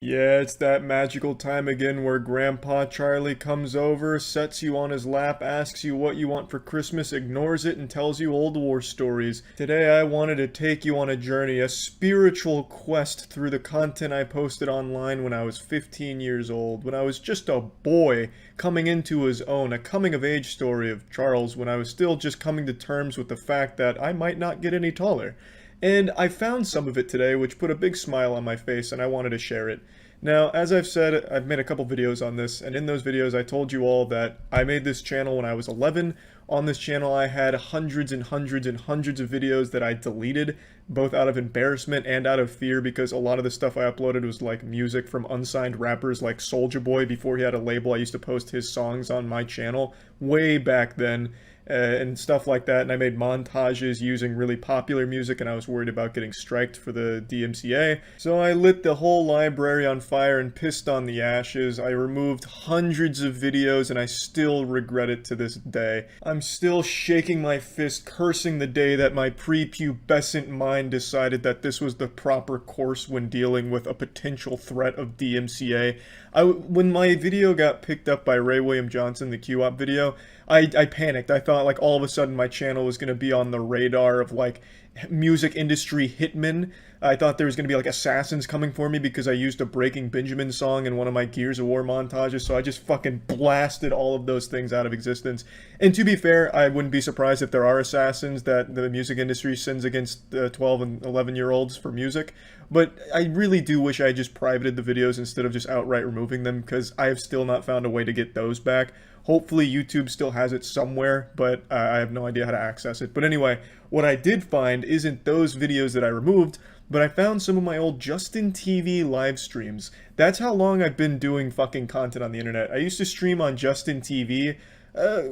Yeah, it's that magical time again where Grandpa Charlie comes over, sets you on his lap, asks you what you want for Christmas, ignores it, and tells you old war stories. Today I wanted to take you on a journey, a spiritual quest through the content I posted online when I was 15 years old, when I was just a boy coming into his own, a coming-of-age story of Charles when I was still just coming to terms with the fact that I might not get any taller. And I found some of it today, which put a big smile on my face, and I wanted to share it. Now, as I've said, I've made a couple videos on this, and in those videos I told you all that I made this channel when I was 11. On this channel I had hundreds and hundreds and hundreds of videos that I deleted, both out of embarrassment and out of fear, because a lot of the stuff I uploaded was like music from unsigned rappers like Soulja Boy. Before he had a label, I used to post his songs on my channel way back then. And stuff like that, and I made montages using really popular music, and I was worried about getting striked for the DMCA. So I lit the whole library on fire and pissed on the ashes. I removed hundreds of videos, and I still regret it to this day. I'm still shaking my fist, cursing the day that my prepubescent mind decided that this was the proper course when dealing with a potential threat of DMCA. When my video got picked up by Ray William Johnson, the Q-Op video, I panicked. I thought like all of a sudden my channel was going to be on the radar of like music industry hitmen. I thought there was going to be like assassins coming for me because I used a Breaking Benjamin song in one of my Gears of War montages, so I just fucking blasted all of those things out of existence. And to be fair, I wouldn't be surprised if there are assassins that the music industry sends against 12 and 11-year-olds for music, but I really do wish I just privated the videos instead of just outright removing them, because I have still not found a way to get those back. Hopefully YouTube still has it somewhere, but I have no idea how to access it. But anyway, what I did find isn't those videos that I removed, but I found some of my old Justin TV live streams. That's how long I've been doing fucking content on the internet. I used to stream on Justin TV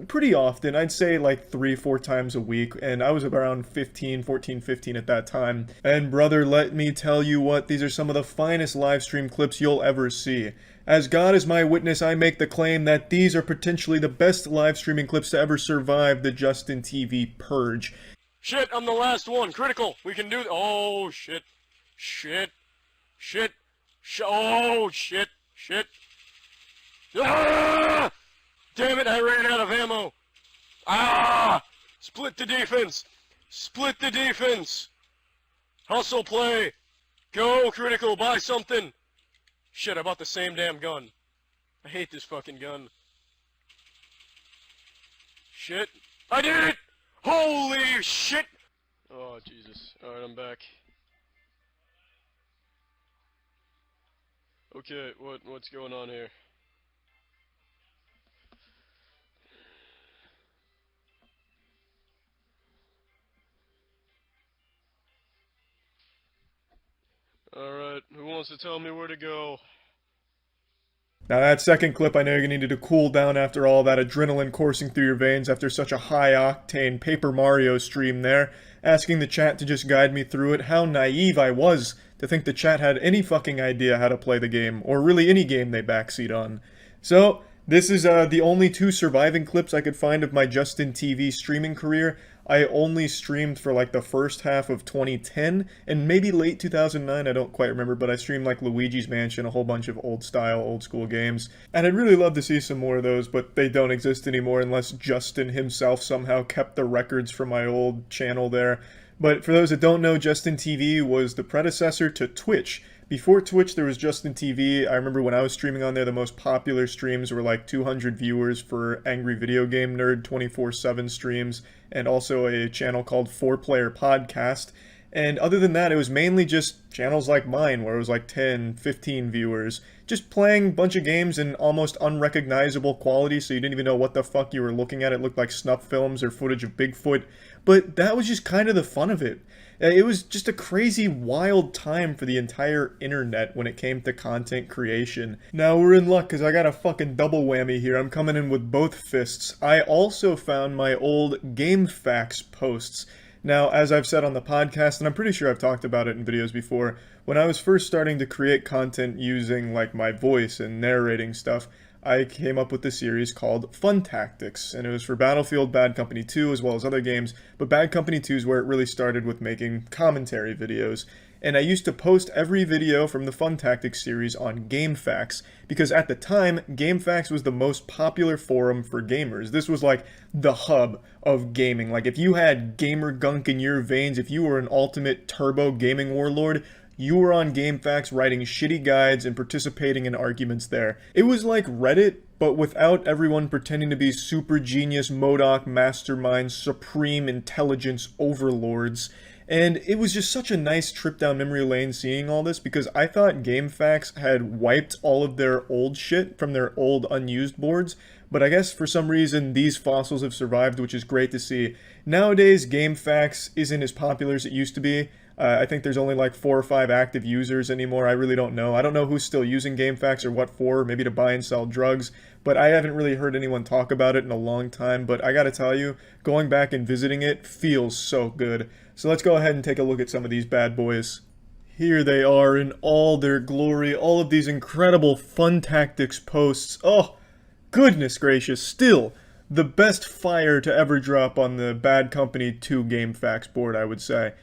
pretty often. I'd say like 3-4 times a week, and I was around 15 at that time. And brother, let me tell you what, these are some of the finest live stream clips you'll ever see. As God is my witness, I make the claim that these are potentially the best live streaming clips to ever survive the Justin TV purge. Shit, I'm the last one. Critical. We can do. Oh shit, shit, shit, oh shit, shit. Ah! Damn it! I ran out of ammo. Ah! Split the defense. Split the defense. Hustle play. Go critical. Buy something. Shit, I bought the same damn gun. I hate this fucking gun. Shit. I did it! Holy shit! Oh, Jesus. Alright, I'm back. Okay, what's going on here? Alright, who wants to tell me where to go? Now that second clip, I know you're gonna need to cool down after all that adrenaline coursing through your veins after such a high-octane Paper Mario stream there, asking the chat to just guide me through it. How naive I was to think the chat had any fucking idea how to play the game, or really any game they backseat on. So, this is the only 2 surviving clips I could find of my Justin TV streaming career. I only streamed for like the first half of 2010 and maybe late 2009, I don't quite remember, but I streamed like Luigi's Mansion, a whole bunch of old style, old school games. And I'd really love to see some more of those, but they don't exist anymore unless Justin himself somehow kept the records from my old channel there. But for those that don't know, Justin TV was the predecessor to Twitch. Before Twitch, there was Justin TV. I remember when I was streaming on there, the most popular streams were like 200 viewers for Angry Video Game Nerd 24/7 streams, and also a channel called 4Player Podcast. And other than that, it was mainly just channels like mine, where it was like 10, 15 viewers, just playing a bunch of games in almost unrecognizable quality, so you didn't even know what the fuck you were looking at. It looked like snuff films or footage of Bigfoot, but that was just kind of the fun of it. It was just a crazy, wild time for the entire internet when it came to content creation. Now we're in luck, because I got a fucking double whammy here. I'm coming in with both fists. I also found my old GameFAQs posts. Now, as I've said on the podcast, and I'm pretty sure I've talked about it in videos before, when I was first starting to create content using like my voice and narrating stuff, I came up with this series called Fun Tactics, and it was for Battlefield Bad Company 2 as well as other games, but Bad Company 2 is where it really started with making commentary videos. and I used to post every video from the Fun Tactics series on GameFAQs, because at the time, GameFAQs was the most popular forum for gamers. This was like the hub of gaming. Like if you had gamer gunk in your veins, if you were an ultimate turbo gaming warlord, you were on GameFAQs writing shitty guides and participating in arguments there. It was like Reddit, but without everyone pretending to be super genius, MODOK, mastermind, supreme intelligence overlords. And it was just such a nice trip down memory lane seeing all this, because I thought GameFAQs had wiped all of their old shit from their old unused boards, but I guess for some reason these fossils have survived, which is great to see. Nowadays, GameFAQs isn't as popular as it used to be. I think there's only like 4 or 5 active users anymore. I really don't know. I don't know who's still using GameFAQs or what for, maybe to buy and sell drugs, but I haven't really heard anyone talk about it in a long time. But I gotta tell you, going back and visiting it feels so good. So let's go ahead and take a look at some of these bad boys. Here they are in all their glory, all of these incredible Fun Tactics posts. Oh, goodness gracious, still the best fire to ever drop on the Bad Company 2 GameFAQs board, I would say.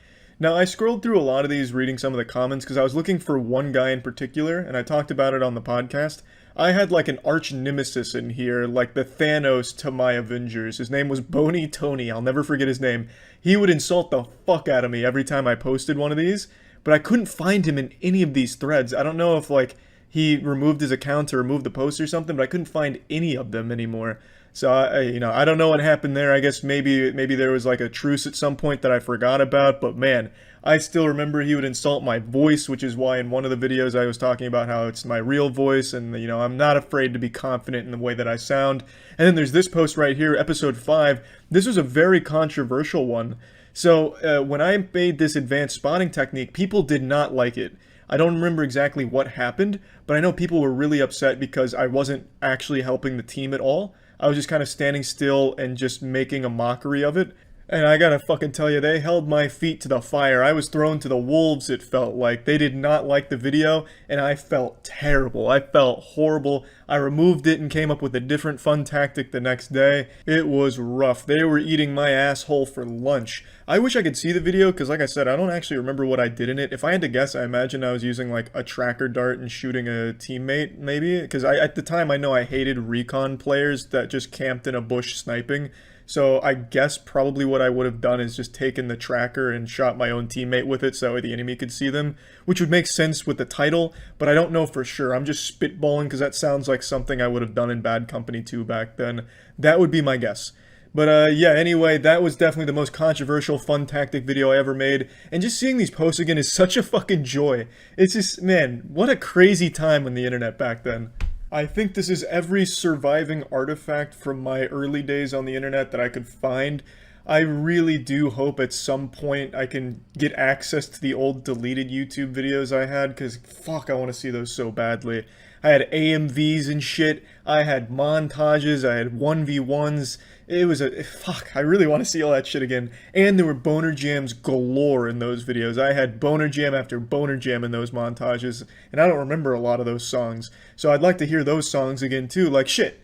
Now, I scrolled through a lot of these reading some of the comments because I was looking for one guy in particular, and I talked about it on the podcast. I had like an arch nemesis in here, like the Thanos to my Avengers. His name was Boney Tony. I'll never forget his name. He would insult the fuck out of me every time I posted one of these, but I couldn't find him in any of these threads. I don't know if like he removed his account or removed the post or something, but I couldn't find any of them anymore. So I don't know what happened there. I guess maybe there was like a truce at some point that I forgot about, but man, I still remember he would insult my voice, which is why in one of the videos I was talking about how it's my real voice, and I'm not afraid to be confident in the way that I sound. And then there's this post right here, episode 5. This was a very controversial one. So when I made this advanced spotting technique, people did not like it. I don't remember exactly what happened, but I know people were really upset because I wasn't actually helping the team at all. I was just kind of standing still and just making a mockery of it. And I gotta fucking tell you, they held my feet to the fire. I was thrown to the wolves, it felt like. They did not like the video, and I felt terrible. I felt horrible. I removed it and came up with a different fun tactic the next day. It was rough. They were eating my asshole for lunch. I wish I could see the video, because like I said, I don't actually remember what I did in it. If I had to guess, I imagine I was using like a tracker dart and shooting a teammate, maybe? Because at the time, I know I hated recon players that just camped in a bush sniping. So I guess probably what I would have done is just taken the tracker and shot my own teammate with it so that way the enemy could see them, which would make sense with the title, but I don't know for sure. I'm just spitballing because that sounds like something I would have done in Bad Company 2 back then. That would be my guess. But yeah, anyway, that was definitely the most controversial fun tactic video I ever made, and just seeing these posts again is such a fucking joy. It's just, man, what a crazy time on the internet back then. I think this is every surviving artifact from my early days on the internet that I could find. I really do hope at some point I can get access to the old deleted YouTube videos I had, because fuck, I want to see those so badly. I had AMVs and shit, I had montages, I had 1v1s, it was fuck, I really want to see all that shit again. And there were boner jams galore in those videos. I had boner jam after boner jam in those montages, and I don't remember a lot of those songs. So I'd like to hear those songs again too, like shit.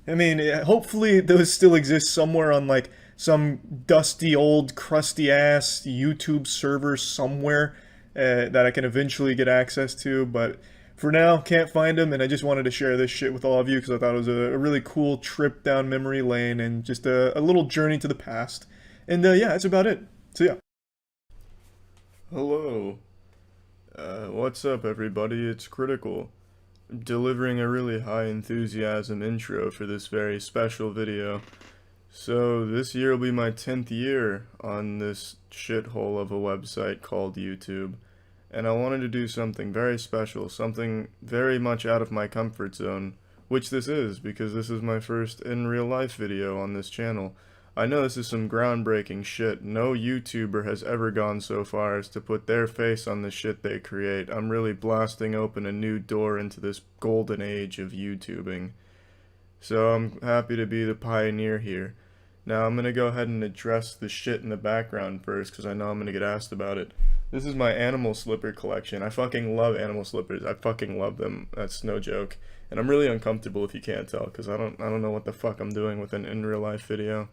I mean, hopefully those still exist somewhere on like some dusty old crusty ass YouTube server somewhere that I can eventually get access to, but for now, can't find them, and I just wanted to share this shit with all of you because I thought it was a really cool trip down memory lane and just a little journey to the past. And yeah, that's about it. So yeah. Hello. What's up, everybody? It's Critical. I'm delivering a really high enthusiasm intro for this very special video. So this year will be my 10th year on this shithole of a website called YouTube. And I wanted to do something very special, something very much out of my comfort zone, which this is, because this is my first in real life video on this channel. I know this is some groundbreaking shit. No YouTuber has ever gone so far as to put their face on the shit they create. I'm really blasting open a new door into this golden age of YouTubing. So I'm happy to be the pioneer here. Now I'm gonna go ahead and address the shit in the background first, because I know I'm gonna get asked about it. This is my animal slipper collection. I fucking love animal slippers. I fucking love them. That's no joke. And I'm really uncomfortable if you can't tell, because I don't know what the fuck I'm doing with an in real life video.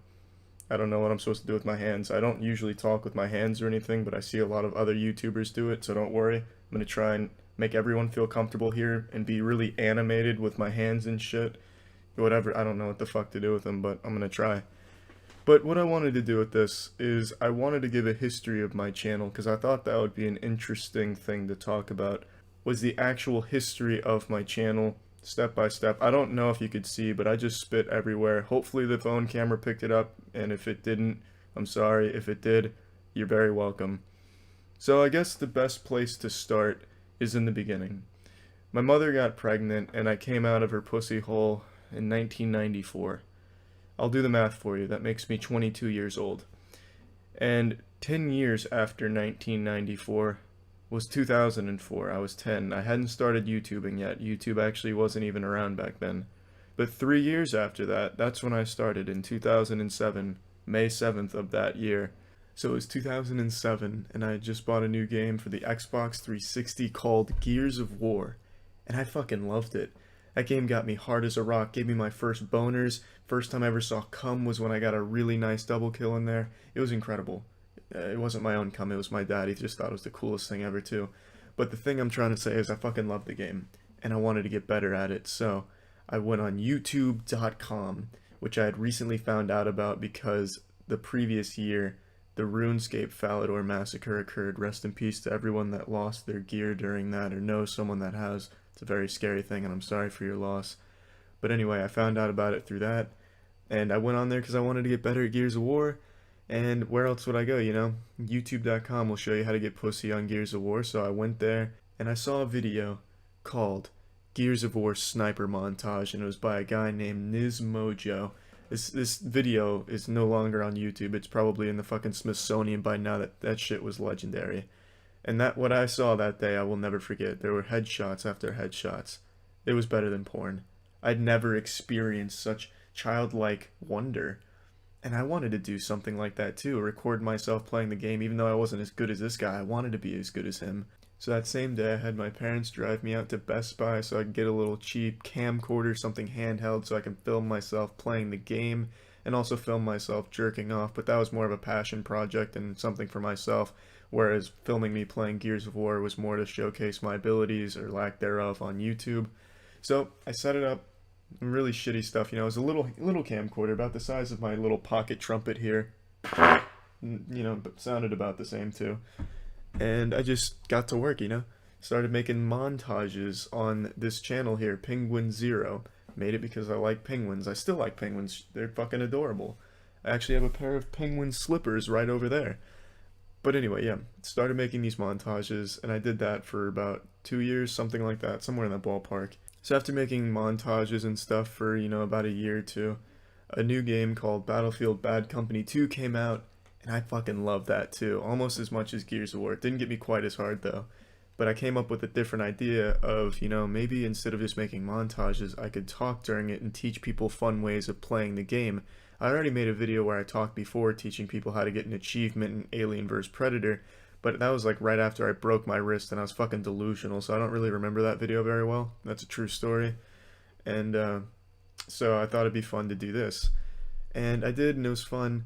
I don't know what I'm supposed to do with my hands. I don't usually talk with my hands or anything, but I see a lot of other YouTubers do it, so don't worry. I'm gonna try and make everyone feel comfortable here and be really animated with my hands and shit. Whatever, I don't know what the fuck to do with them, but I'm gonna try. But what I wanted to do with this is I wanted to give a history of my channel because I thought that would be an interesting thing to talk about, was the actual history of my channel, step by step. I don't know if you could see, but I just spit everywhere. Hopefully the phone camera picked it up, and if it didn't, I'm sorry. If it did, you're very welcome. So I guess the best place to start is in the beginning. My mother got pregnant, and I came out of her pussy hole in 1994. I'll do the math for you. That makes me 22 years old. And 10 years after 1994 was 2004. I was 10. I hadn't started YouTubing yet. YouTube actually wasn't even around back then. But 3 years after that, that's when I started in 2007, May 7th of that year. So it was 2007, and I had just bought a new game for the Xbox 360 called Gears of War. And I fucking loved it. That game got me hard as a rock, gave me my first boners. First time I ever saw cum was when I got a really nice double kill in there. It was incredible. It wasn't my own cum, it was my dad. He just thought it was the coolest thing ever too. But the thing I'm trying to say is I fucking loved the game, and I wanted to get better at it. So I went on YouTube.com, which I had recently found out about because the previous year, the RuneScape Falador massacre occurred. Rest in peace to everyone that lost their gear during that or knows someone that has. It's a very scary thing, and I'm sorry for your loss. But anyway, I found out about it through that, and I went on there because I wanted to get better at Gears of War, and where else would I go, you know? YouTube.com will show you how to get pussy on Gears of War, so I went there, and I saw a video called Gears of War Sniper Montage, and it was by a guy named Nizmojo. This video is no longer on YouTube. It's probably in the fucking Smithsonian by now. That shit was legendary. And that what I saw that day, I will never forget. There were headshots after headshots. It was better than porn. I'd never experienced such childlike wonder. And I wanted to do something like that too, record myself playing the game, even though I wasn't as good as this guy. I wanted to be as good as him. So that same day, I had my parents drive me out to Best Buy so I could get a little cheap camcorder, something handheld, so I can film myself playing the game, and also film myself jerking off. But that was more of a passion project and something for myself, whereas filming me playing Gears of War was more to showcase my abilities, or lack thereof, on YouTube. So I set it up, really shitty stuff, you know. It was a little camcorder, about the size of my little pocket trumpet here. You know, but sounded about the same too. And I just got to work, you know. Started making montages on this channel here, Penguinz0. Made it because I like penguins. I still like penguins. They're fucking adorable. I actually have a pair of penguin slippers right over there. But anyway, yeah, started making these montages, and I did that for about 2 years, something like that, somewhere in that ballpark. So after making montages and stuff for, you know, about a year or two, a new game called Battlefield Bad Company 2 came out, and I fucking loved that too, almost as much as Gears of War. It didn't get me quite as hard though. But I came up with a different idea of, you know, maybe instead of just making montages, I could talk during it and teach people fun ways of playing the game. I already made a video where I talked before teaching people how to get an achievement in Alien vs. Predator, but that was like right after I broke my wrist and I was fucking delusional, so I don't really remember that video very well. That's a true story. And so I thought it'd be fun to do this. And I did, and it was fun.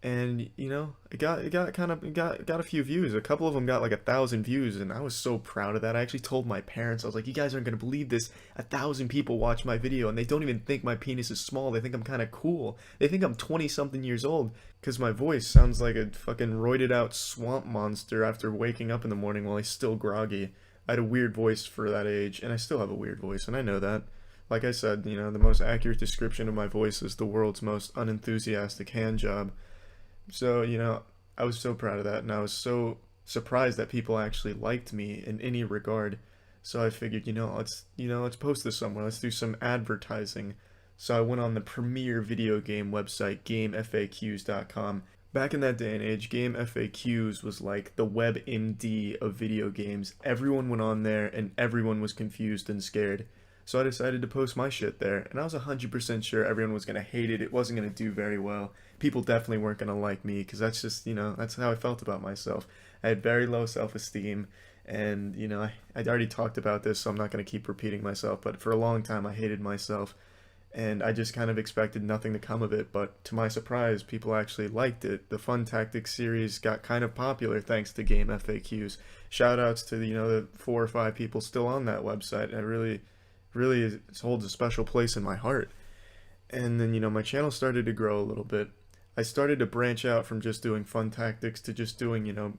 And you know, it got a few views. A couple of them got like 1,000 views, and I was so proud of that. I actually told my parents, I was like, "You guys aren't gonna believe this. 1,000 people watch my video, and they don't even think my penis is small. They think I'm kind of cool. They think I'm 20-something years old, because my voice sounds like a fucking roided out swamp monster after waking up in the morning while he's still groggy. I had a weird voice for that age, and I still have a weird voice, and I know that. Like I said, you know, the most accurate description of my voice is the world's most unenthusiastic hand job." So, you know, I was so proud of that, and I was so surprised that people actually liked me in any regard. So I figured, let's post this somewhere. Let's do some advertising. So I went on the premier video game website, GameFAQs.com. Back in that day and age, GameFAQs was like the WebMD of video games. Everyone went on there, and everyone was confused and scared. So I decided to post my shit there, and I was 100% sure everyone was going to hate it. It wasn't going to do very well. People definitely weren't going to like me, because that's just, you know, that's how I felt about myself. I had very low self-esteem, and, you know, I'd already talked about this, so I'm not going to keep repeating myself, but for a long time I hated myself. and I just kind of expected nothing to come of it, but to my surprise, people actually liked it. The Fun Tactics series got kind of popular thanks to GameFAQs. Shoutouts to the 4 or 5 people still on that website. It really holds a special place in my heart. And then my channel started to grow a little bit. I started to branch out from just doing Fun Tactics to just doing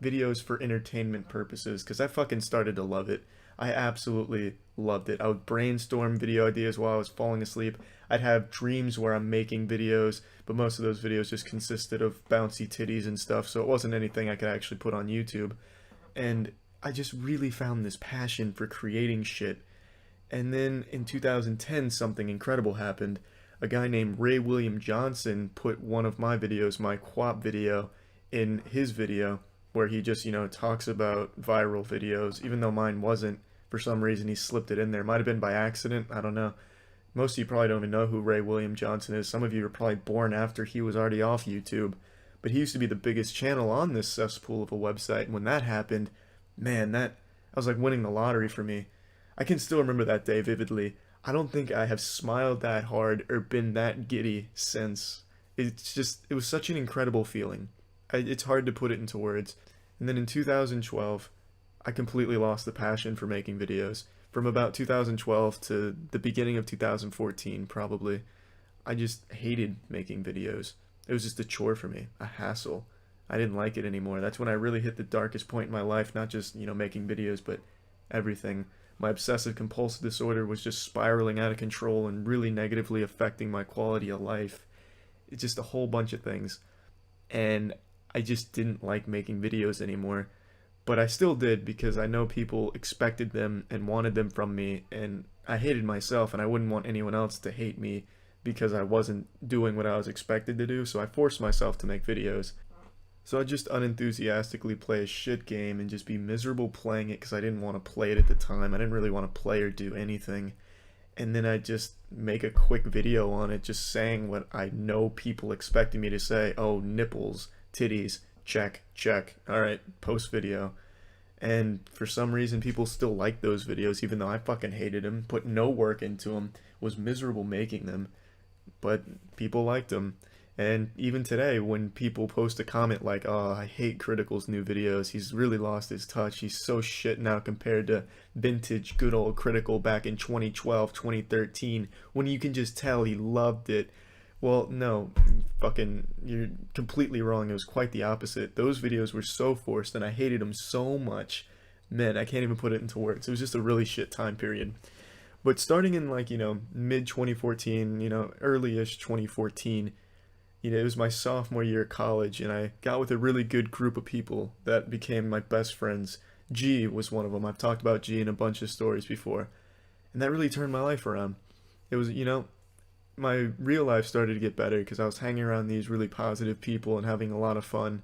videos for entertainment purposes, because I fucking started to love it. I absolutely loved it. I would brainstorm video ideas while I was falling asleep. I'd have dreams where I'm making videos, but most of those videos just consisted of bouncy titties and stuff, so it wasn't anything I could actually put on YouTube. And I just really found this passion for creating shit. And then in 2010, something incredible happened. A guy named Ray William Johnson put one of my videos, my QWOP video, in his video, where he just, talks about viral videos, even though mine wasn't. For some reason, he slipped it in there. Might have been by accident, I don't know. Most of you probably don't even know who Ray William Johnson is. Some of you were probably born after he was already off YouTube. But he used to be the biggest channel on this cesspool of a website, and when that happened, man, that was like winning the lottery for me. I can still remember that day vividly. I don't think I have smiled that hard or been that giddy since. It was such an incredible feeling. It's hard to put it into words. And then in 2012, I completely lost the passion for making videos. From about 2012 to the beginning of 2014, probably, I just hated making videos. It was just a chore for me, a hassle. I didn't like it anymore. That's when I really hit the darkest point in my life, not just, making videos, but everything. My obsessive compulsive disorder was just spiraling out of control and really negatively affecting my quality of life. It's just a whole bunch of things. And I just didn't like making videos anymore. But I still did, because I know people expected them and wanted them from me, and I hated myself, and I wouldn't want anyone else to hate me because I wasn't doing what I was expected to do, so I forced myself to make videos. So I'd just unenthusiastically play a shit game and just be miserable playing it because I didn't want to play it at the time. I didn't really want to play or do anything. And then I'd just make a quick video on it, just saying what I know people expected me to say. Oh, nipples, titties, check, check. Alright, post video. And for some reason, people still like those videos, even though I fucking hated them, put no work into them, was miserable making them. But people liked them. And even today, when people post a comment like, oh, I hate Critical's new videos, he's really lost his touch, he's so shit now compared to vintage good old Critical back in 2012, 2013, when you can just tell he loved it. Well, no, you're completely wrong. It was quite the opposite. Those videos were so forced, and I hated them so much. Man, I can't even put it into words. It was just a really shit time period. But starting in mid 2014, early-ish 2014, it was my sophomore year at college, and I got with a really good group of people that became my best friends. G was one of them. I've talked about G in a bunch of stories before. And that really turned my life around. It was, my real life started to get better because I was hanging around these really positive people and having a lot of fun.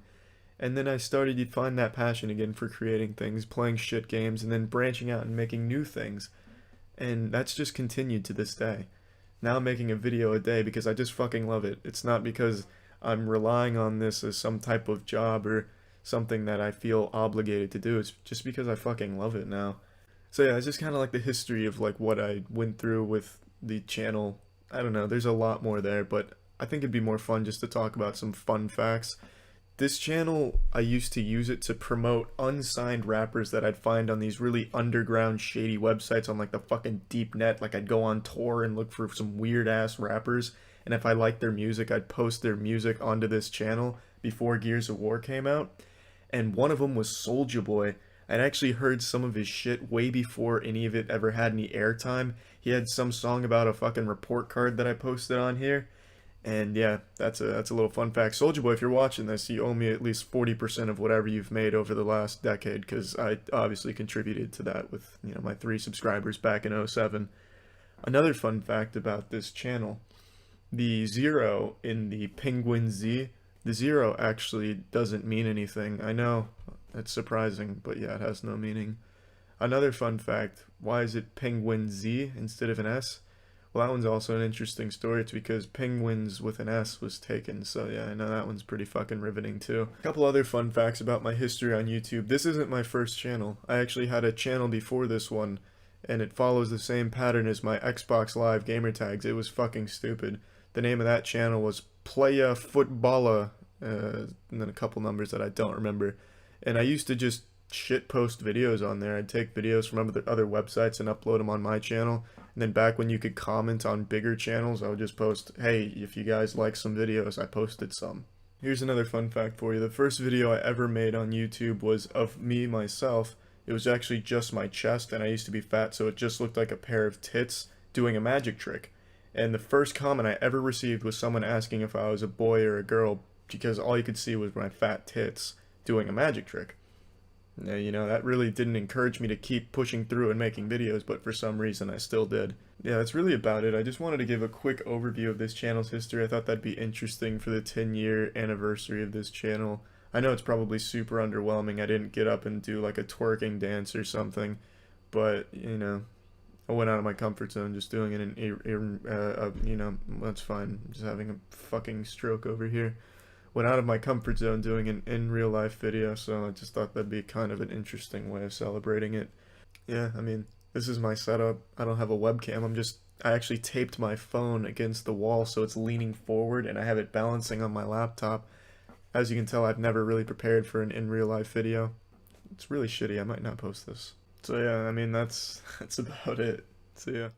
And then I started to find that passion again for creating things, playing shit games, and then branching out and making new things. And that's just continued to this day. Now I'm making a video a day because I just fucking love it. It's not because I'm relying on this as some type of job or something that I feel obligated to do. It's just because I fucking love it now. So yeah, it's just kind of like the history of what I went through with the channel. I don't know, there's a lot more there, but I think it'd be more fun just to talk about some fun facts. This channel, I used to use it to promote unsigned rappers that I'd find on these really underground, shady websites on the fucking deep net. I'd go on tour and look for some weird-ass rappers, and if I liked their music, I'd post their music onto this channel before Gears of War came out. And one of them was Soulja Boy. I'd actually heard some of his shit way before any of it ever had any airtime. He had some song about a fucking report card that I posted on here. And yeah, that's a little fun fact. Soulja Boy, if you're watching this, you owe me at least 40% of whatever you've made over the last decade, because I obviously contributed to that with my 3 subscribers back in '07. Another fun fact about this channel, the 0 in the Penguinz0, the 0 actually doesn't mean anything. I know, that's surprising, but yeah, it has no meaning. Another fun fact, why is it Penguinz0 instead of an S? Well, that one's also an interesting story. It's because Penguinz with an S was taken, so yeah, I know that one's pretty fucking riveting too. A couple other fun facts about my history on YouTube. This isn't my first channel. I actually had a channel before this one, and it follows the same pattern as my Xbox Live gamer tags. It was fucking stupid. The name of that channel was Playa Footballa, and then a couple numbers that I don't remember. And I used to just shit post videos on there. I'd take videos from other websites and upload them on my channel. And then back when you could comment on bigger channels, I would just post, hey, if you guys like some videos, I posted some. Here's another fun fact for you. The first video I ever made on YouTube was of me, myself. It was actually just my chest, and I used to be fat, so it just looked like a pair of tits doing a magic trick. And the first comment I ever received was someone asking if I was a boy or a girl, because all you could see was my fat tits doing a magic trick. Now, you know, that really didn't encourage me to keep pushing through and making videos, but for some reason I still did. Yeah, that's really about it. I just wanted to give a quick overview of this channel's history. I thought that'd be interesting for the 10-year anniversary of this channel. I know it's probably super underwhelming. I didn't get up and do like a twerking dance or something, but, you know, I went out of my comfort zone just doing it in, you know, that's fine. I'm just having a fucking stroke over here. Went out of my comfort zone doing an in real life video, so I just thought that'd be kind of an interesting way of celebrating it. Yeah, I mean, this is my setup. I don't have a webcam. I actually taped my phone against the wall so it's leaning forward and I have it balancing on my laptop. As you can tell, I've never really prepared for an in real life video. It's really shitty. I might not post this. So yeah, I mean, that's about it. See ya.